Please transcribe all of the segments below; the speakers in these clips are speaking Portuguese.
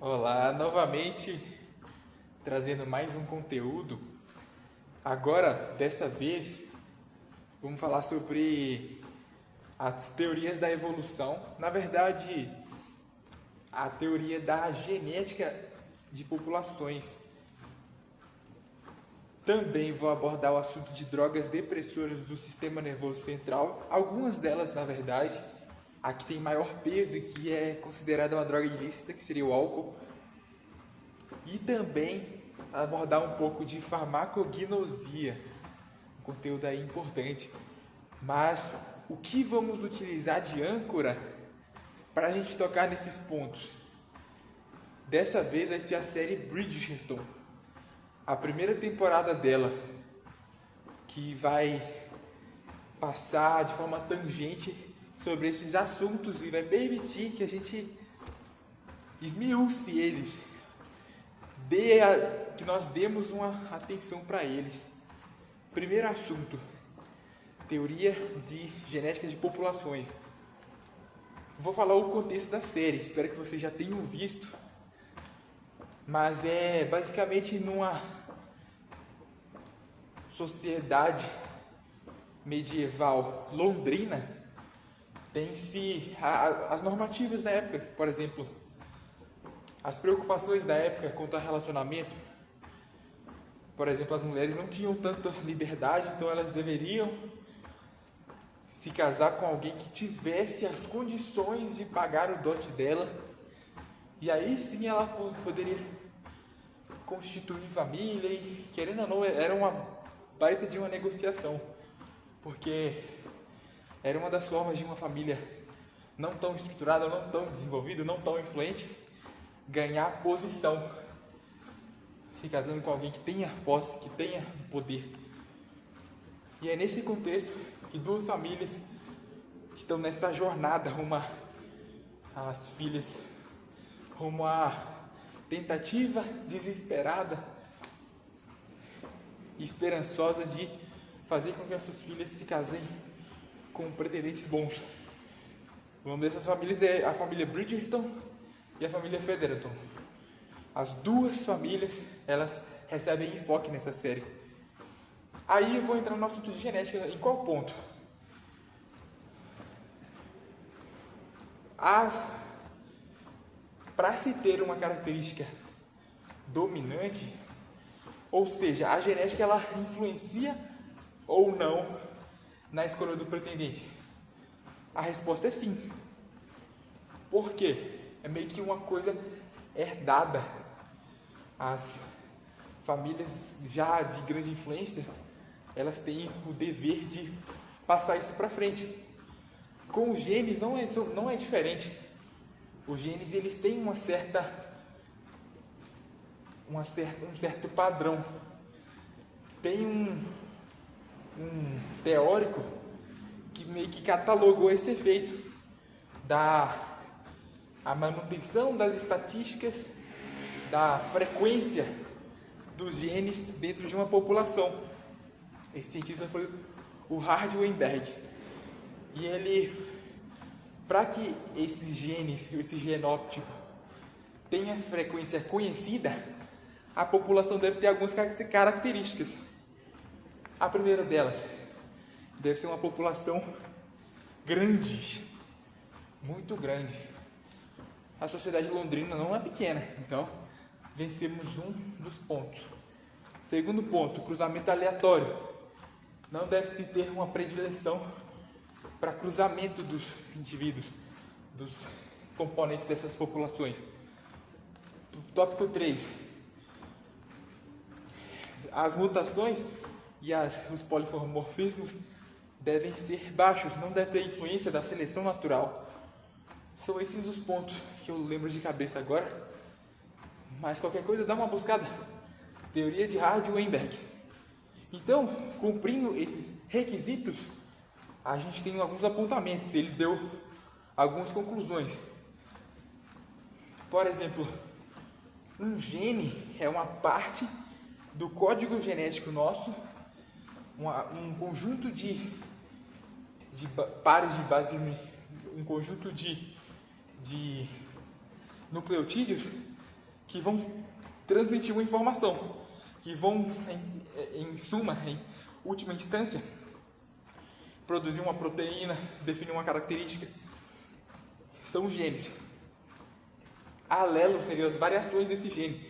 Olá, novamente trazendo mais um conteúdo. Agora, dessa vez, vamos falar sobre as teorias da evolução. Na verdade, a teoria da genética de populações. Também vou abordar o assunto de drogas depressoras do sistema nervoso central. Algumas delas, na verdade, a que tem maior peso e que é considerada uma droga ilícita, que seria o álcool. E também abordar um pouco de farmacognosia, um conteúdo aí importante. Mas o que vamos utilizar de âncora para a gente tocar nesses pontos? Dessa vez vai ser a série Bridgerton, a primeira temporada dela, que vai passar de forma tangente sobre esses assuntos e vai permitir que a gente esmiúce eles, que nós demos uma atenção para eles. Primeiro assunto: teoria de genética de populações. Vou falar o contexto da série, espero que vocês já tenham visto, mas é basicamente numa sociedade medieval londrina. Tem-se as normativas da época, por exemplo, as preocupações da época quanto ao relacionamento. Por exemplo, as mulheres não tinham tanta liberdade, então elas deveriam se casar com alguém que tivesse as condições de pagar o dote dela, e aí sim ela poderia constituir família. E querendo ou não, era uma baita de uma negociação, porque era uma das formas de uma família não tão estruturada, não tão desenvolvida, não tão influente, ganhar posição, se casando com alguém que tenha posse, que tenha poder. E é nesse contexto que duas famílias estão nessa jornada rumo às filhas, rumo à tentativa desesperada e esperançosa de fazer com que as suas filhas se casem com pretendentes bons. O nome dessas famílias é a família Bridgerton e a família Featherton. As duas famílias, elas recebem enfoque nessa série. Aí eu vou entrar no assunto de genética. Em qual ponto? Para se ter uma característica dominante, ou seja, a genética ela influencia ou não na escolha do pretendente? A resposta é sim. Por quê? É meio que uma coisa herdada. As famílias já de grande influência, elas têm o dever de passar isso para frente. Com os genes não é diferente. Os genes eles têm um certo padrão. Tem um teórico que meio que catalogou esse efeito a manutenção das estatísticas da frequência dos genes dentro de uma população. Esse cientista foi o Howard Weinberg. E ele, para que esses genes, esse genótipo, tenha frequência conhecida, a população deve ter algumas características. A primeira delas deve ser uma população grande, muito grande. A sociedade londrina não é pequena, então vencemos um dos pontos. Segundo ponto, cruzamento aleatório. Não deve-se ter uma predileção para cruzamento dos indivíduos, dos componentes dessas populações. Tópico 3. As mutações e os polimorfismos devem ser baixos, não deve ter influência da seleção natural. São esses os pontos que eu lembro de cabeça agora, mas qualquer coisa dá uma buscada. Teoria de Howard Weinberg. Então, cumprindo esses requisitos, a gente tem alguns apontamentos. Ele deu algumas conclusões. Por exemplo, um gene é uma parte do código genético nosso, um conjunto de pares de base, um conjunto de nucleotídeos que vão transmitir uma informação, que vão, em suma, em última instância, produzir uma proteína, definir uma característica. São os genes. Alelos seriam as variações desse gene.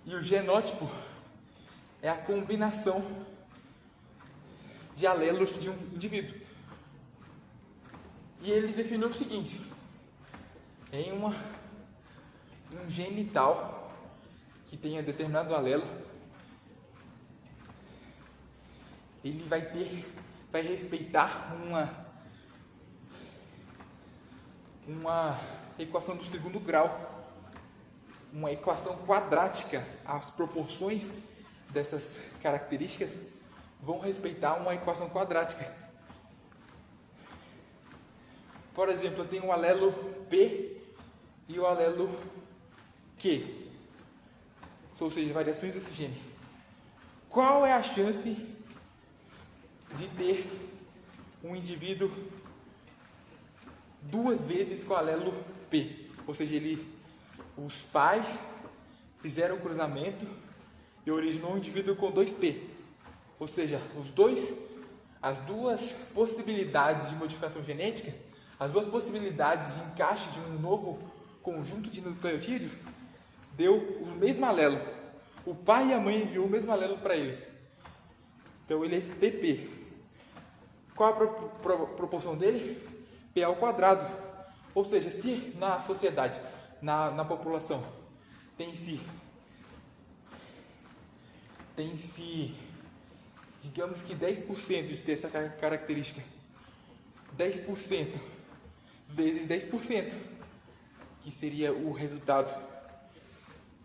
E o genótipo é a combinação de alelos de um indivíduo. E ele definiu o seguinte: em um gene tal que tenha determinado alelo, ele vai respeitar uma equação do segundo grau, uma equação quadrática. As proporções dessas características vão respeitar uma equação quadrática. Por exemplo, eu tenho o alelo P e o alelo Q, ou seja, variações desse gene. Qual é a chance de ter um indivíduo duas vezes com o alelo P? Ou seja, os pais fizeram o cruzamento e originou um indivíduo com 2P. Ou seja, as duas possibilidades de modificação genética, as duas possibilidades de encaixe de um novo conjunto de nucleotídeos, deu o mesmo alelo. O pai e a mãe enviou o mesmo alelo para ele. Então ele é PP. Qual a proporção dele? P ao quadrado. Ou seja, se na sociedade, na população, tem-se, digamos que 10% de ter essa característica, 10% vezes 10%, que seria o resultado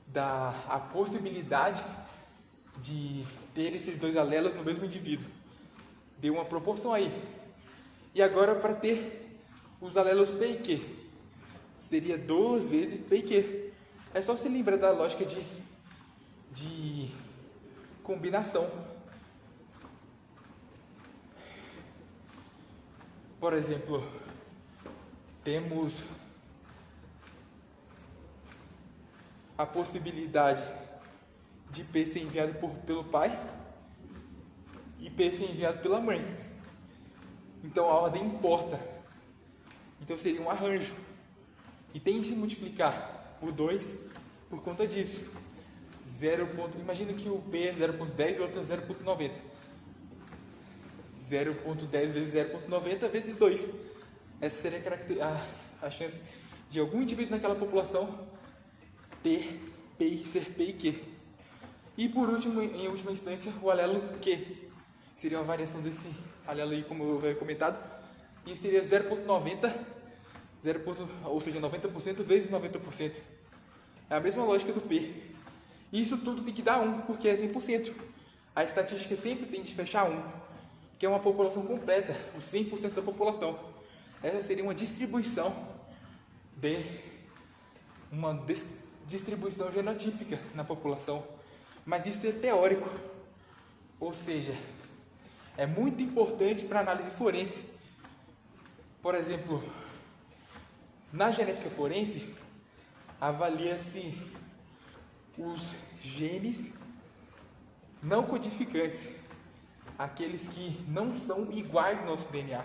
da possibilidade de ter esses dois alelos no mesmo indivíduo. Deu uma proporção aí. E agora, para ter os alelos P e Q, seria 2 vezes P e Q. É só se lembrar da lógica de combinação. Por exemplo, temos a possibilidade de P ser enviado pelo pai e P ser enviado pela mãe. Então a ordem importa. Então seria um arranjo. E tem de se multiplicar por 2 por conta disso. Imagina que o P é 0,10 e o outro é 0,90. 0,10 vezes 0,90 vezes 2. Essa seria a chance de algum indivíduo naquela população ter ser P e Q. E por último, em última instância, o alelo Q. Seria uma variação desse alelo aí, como eu havia comentado. E seria 0,90, ou seja, 90% vezes 90%. É a mesma lógica do P. E isso tudo tem que dar 1, porque é 100%. A estatística sempre tem de fechar 1, que é uma população completa, os 100% da população. Essa seria uma distribuição distribuição genotípica na população. Mas isso é teórico. Ou seja, é muito importante para a análise forense. Por exemplo, na genética forense, avalia-se os genes não codificantes, aqueles que não são iguais no nosso DNA.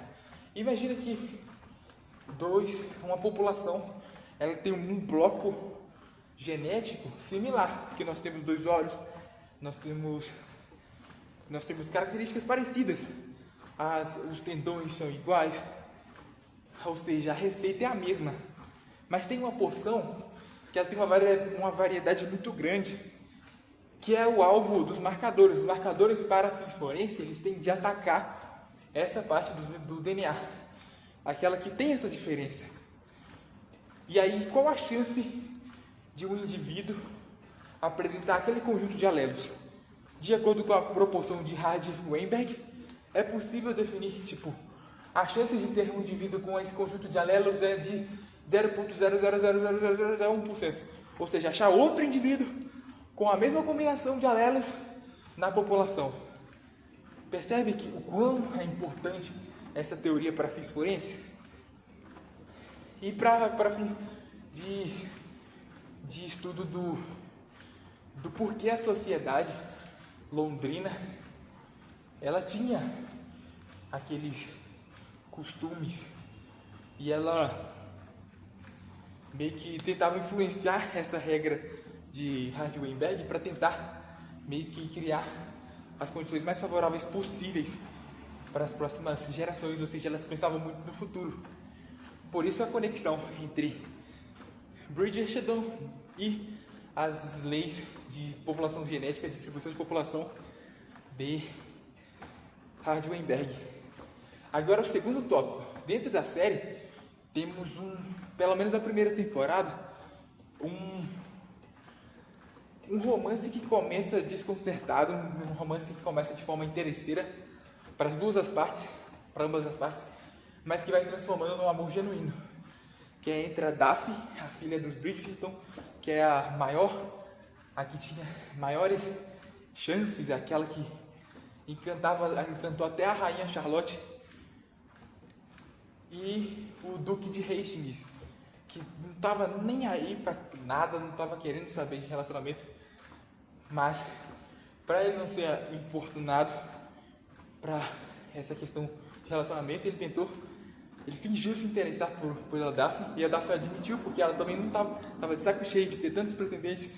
Imagina que uma população, ela tem um bloco genético similar, que nós temos 2 olhos, nós temos características parecidas, os tendões são iguais, ou seja, a receita é a mesma, mas tem uma porção que ela tem uma variedade muito grande, que é o alvo dos marcadores. Os marcadores para fins forenses, eles têm de atacar essa parte do DNA, aquela que tem essa diferença. E aí, qual a chance de um indivíduo apresentar aquele conjunto de alelos? De acordo com a proporção de Hardy-Weinberg, é possível definir, a chance de ter um indivíduo com esse conjunto de alelos é de 0,0000001%. Ou seja, achar outro indivíduo com a mesma combinação de alelos na população. Percebe que o quão é importante essa teoria para fins forenses? E para fins de estudo do porquê a sociedade londrina ela tinha aqueles costumes e ela meio que tentava influenciar essa regra de Hardy-Weinberg para tentar meio que criar as condições mais favoráveis possíveis para as próximas gerações, ou seja, elas pensavam muito no futuro. Por isso a conexão entre Bridgerton e as leis de população genética, distribuição de população de Hardy-Weinberg. Agora o segundo tópico. Dentro da série temos pelo menos a primeira temporada, um romance que começa desconcertado, um romance que começa de forma interesseira para ambas as partes, mas que vai transformando num amor genuíno, que é entre a Daphne, a filha dos Bridgerton, que é a que tinha maiores chances, aquela que encantou até a rainha Charlotte, e o Duque de Hastings, que não estava nem aí para nada, não estava querendo saber de relacionamento, mas para ele não ser importunado para essa questão de relacionamento, ele fingiu se interessar pela Daphne, e a Daphne admitiu, porque ela também não estava de saco cheio de ter tantos pretendentes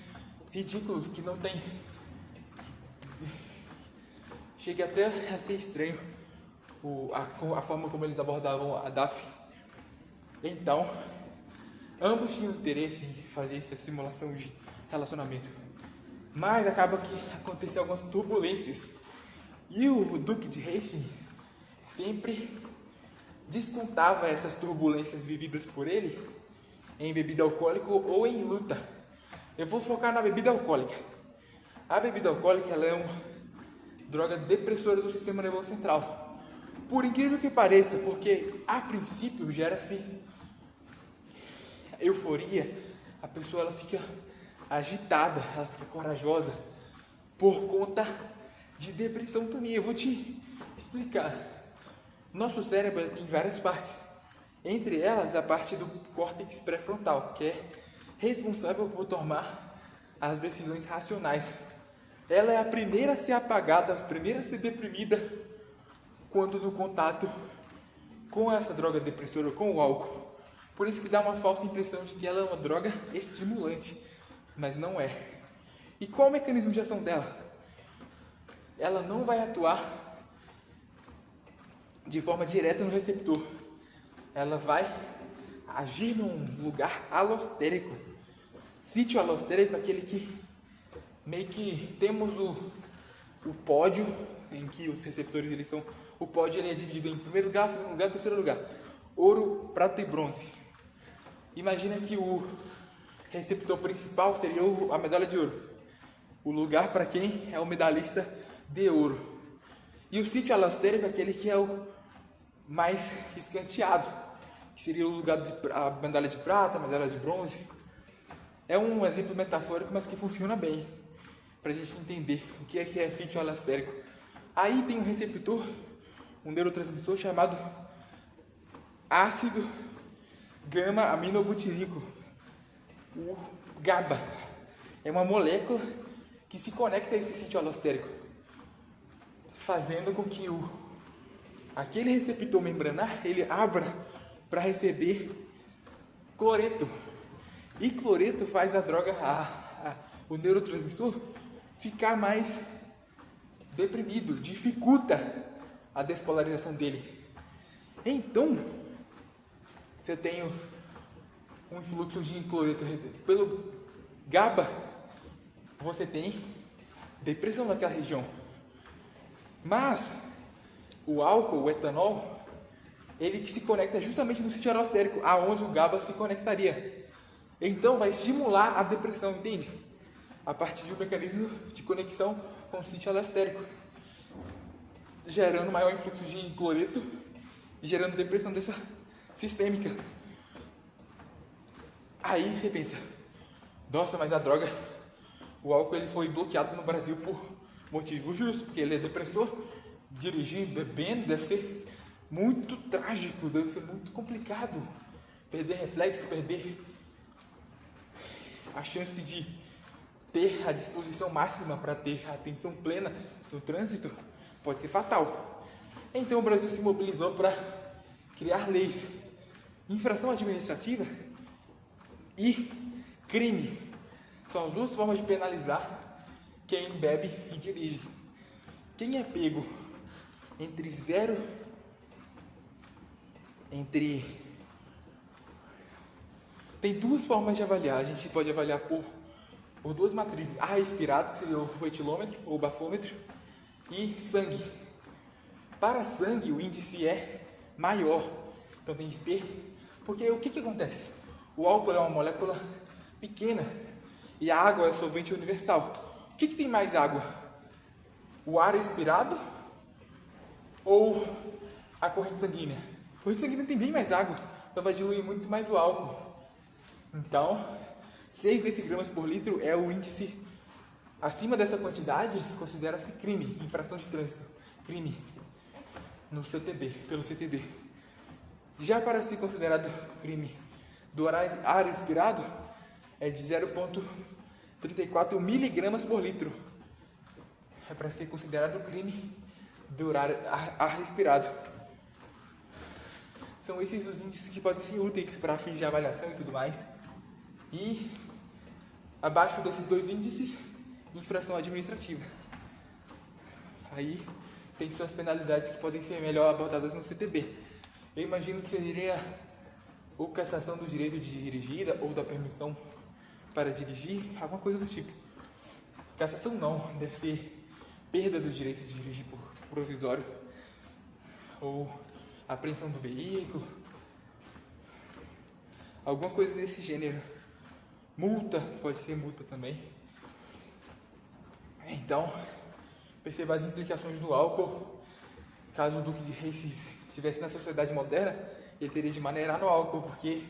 ridículos que não tem. Chega até a ser estranho a forma como eles abordavam a Daphne. Então, ambos tinham interesse em fazer essa simulação de relacionamento, mas acaba que aconteceu algumas turbulências e o Duque de Hastings sempre descontava essas turbulências vividas por ele em bebida alcoólica ou em luta. Eu vou focar na bebida alcoólica. A bebida alcoólica ela é uma droga depressora do sistema nervoso central. Por incrível que pareça, porque a princípio gera-se euforia, a pessoa ela fica agitada, ela fica corajosa por conta de depressão também. Eu vou te explicar. Nosso cérebro tem várias partes, entre elas a parte do córtex pré-frontal, que é responsável por tomar as decisões racionais. Ela é a primeira a ser apagada, a primeira a ser deprimida quando no contato com essa droga depressora, com o álcool. Por isso que dá uma falsa impressão de que ela é uma droga estimulante, mas não é. E qual é o mecanismo de ação dela? Ela não vai atuar de forma direta no receptor. Ela vai agir num lugar alostérico. Sítio alostérico é aquele que meio que temos o pódio, em que os receptores eles são. O pódio ele é dividido em primeiro lugar, segundo lugar, terceiro lugar. Ouro, prata e bronze. Imagina que o receptor principal seria a medalha de ouro. O lugar para quem é o medalhista de ouro. E o sítio alostérico é aquele que é o mais escanteado, que seria o lugar a medalha de prata, a medalha de bronze. É um exemplo metafórico, mas que funciona bem, para a gente entender o que é sítio alostérico. Aí tem um receptor, um neurotransmissor chamado ácido gama-aminobutírico, o GABA. É uma molécula que se conecta a esse sítio alostérico, fazendo com que aquele receptor membranar ele abra para receber cloreto. E cloreto faz a droga, o neurotransmissor, ficar mais deprimido, dificulta a despolarização dele. Então, se eu tenho um influxo de cloreto pelo GABA, você tem depressão naquela região. Mas o álcool, o etanol, ele que se conecta justamente no sítio alostérico, aonde o GABA se conectaria. Então vai estimular a depressão, entende? A partir de um mecanismo de conexão com o sítio alostérico, gerando maior influxo de cloreto e gerando depressão dessa sistêmica. Aí você pensa, nossa, mas a droga, o álcool ele foi bloqueado no Brasil por motivo justo, porque ele é depressor. Dirigir bebendo deve ser muito trágico, deve ser muito complicado. Perder reflexo, perder a chance de ter a disposição máxima para ter a atenção plena no trânsito pode ser fatal. Então o Brasil se mobilizou para criar leis. Infração administrativa e crime são as duas formas de penalizar quem bebe e dirige. Quem é pego Tem duas formas de avaliar. A gente pode avaliar por duas matrizes. Ar respirado, que seria o etilômetro ou o bafômetro, e sangue. Para sangue, o índice é maior. Então tem de ter... Porque o que acontece? O álcool é uma molécula pequena e a água é o solvente universal. O que tem mais água? O ar respirado ou a corrente sanguínea? A corrente sanguínea tem bem mais água, então vai diluir muito mais o álcool. Então, 6 decigramas por litro é o índice. Acima dessa quantidade, considera-se crime, infração de trânsito, crime, no CTB, pelo CTB. Já para ser considerado crime do ar respirado, é de 0,34 miligramas por litro. É para ser considerado crime do ar respirado. São esses os índices que podem ser úteis para fins de avaliação e tudo mais. E abaixo desses dois índices, infração administrativa. Aí tem suas penalidades que podem ser melhor abordadas no CTB. Eu imagino que seria ou cassação do direito de dirigir ou da permissão para dirigir, alguma coisa do tipo. Cassação não, deve ser perda do direito de dirigir por provisório ou apreensão do veículo, algumas coisas desse gênero. Multa, pode ser multa também. Então, perceba as implicações do álcool. Caso o Duque de Reis estivesse na sociedade moderna, ele teria de maneirar no álcool, porque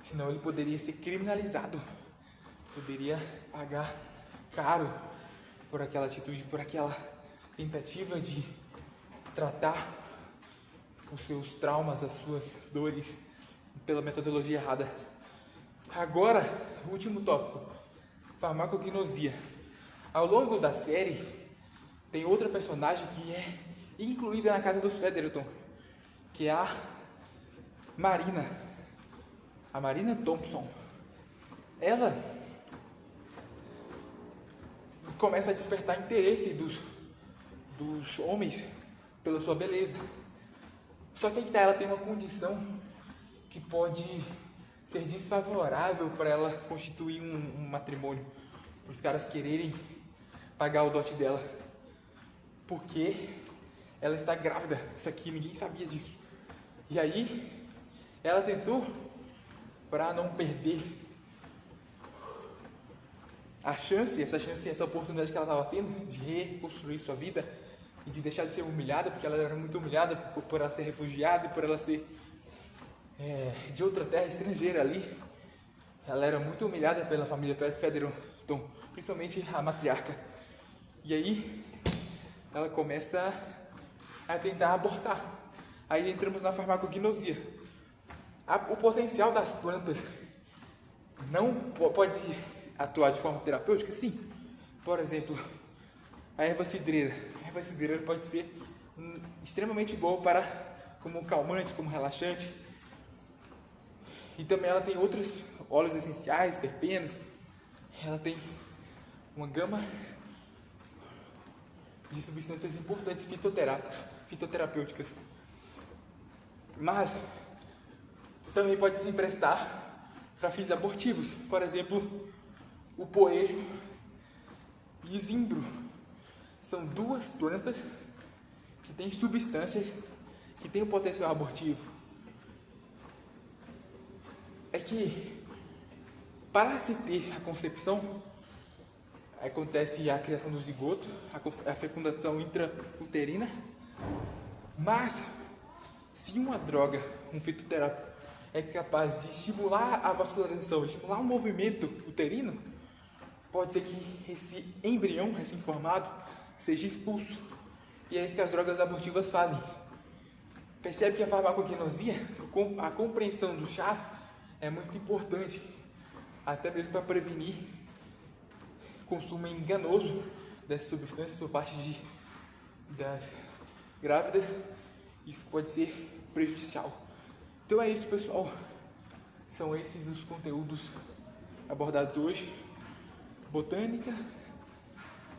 senão ele poderia ser criminalizado, poderia pagar caro por aquela atitude, por aquela tentativa de tratar os seus traumas, as suas dores, pela metodologia errada. Agora, o último tópico, farmacognosia. Ao longo da série, tem outra personagem que é incluída na casa dos Featherton, que é a Marina Thompson. Ela começa a despertar interesse dos homens pela sua beleza. Só que ela tem uma condição que pode ser desfavorável para ela constituir um matrimônio, para os caras quererem pagar o dote dela, porque ela está grávida. Isso aqui ninguém sabia disso. E aí ela tentou, para não perder essa oportunidade que ela estava tendo de reconstruir sua vida e de deixar de ser humilhada, porque ela era muito humilhada por ela ser refugiada e por ela ser de outra terra estrangeira ali. Ela era muito humilhada pela família Featherton, principalmente a matriarca. E aí ela começa a tentar abortar. Aí entramos na farmacognosia. O potencial das plantas não pode atuar de forma terapêutica? Sim. Por exemplo, a erva cidreira. A erva cidreira pode ser extremamente boa como calmante, como relaxante. E também ela tem outros óleos essenciais, terpenos. Ela tem uma gama de substâncias importantes fitoterapêuticas. Mas também pode se emprestar para fins abortivos. Por exemplo, o poejo e o zimbro. São duas plantas que têm substâncias que têm um potencial abortivo. É que, para se ter a concepção, acontece a criação do zigoto, a fecundação intrauterina, mas se uma droga, um fitoterápico, é capaz de estimular a vascularização, estimular o movimento uterino, pode ser que esse embrião recém-formado seja expulso. E é isso que as drogas abortivas fazem. Percebe que a farmacognosia, a compreensão do chás, é muito importante. até mesmo para prevenir consumo enganoso dessas substâncias por parte das grávidas. Isso pode ser prejudicial. Então é isso, pessoal. São esses os conteúdos abordados hoje: botânica,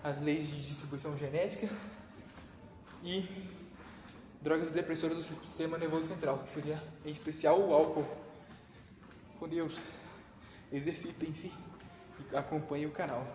as leis de distribuição genética e drogas depressoras do sistema nervoso central, que seria em especial o álcool. Com Deus, exercitem-se e acompanhem o canal.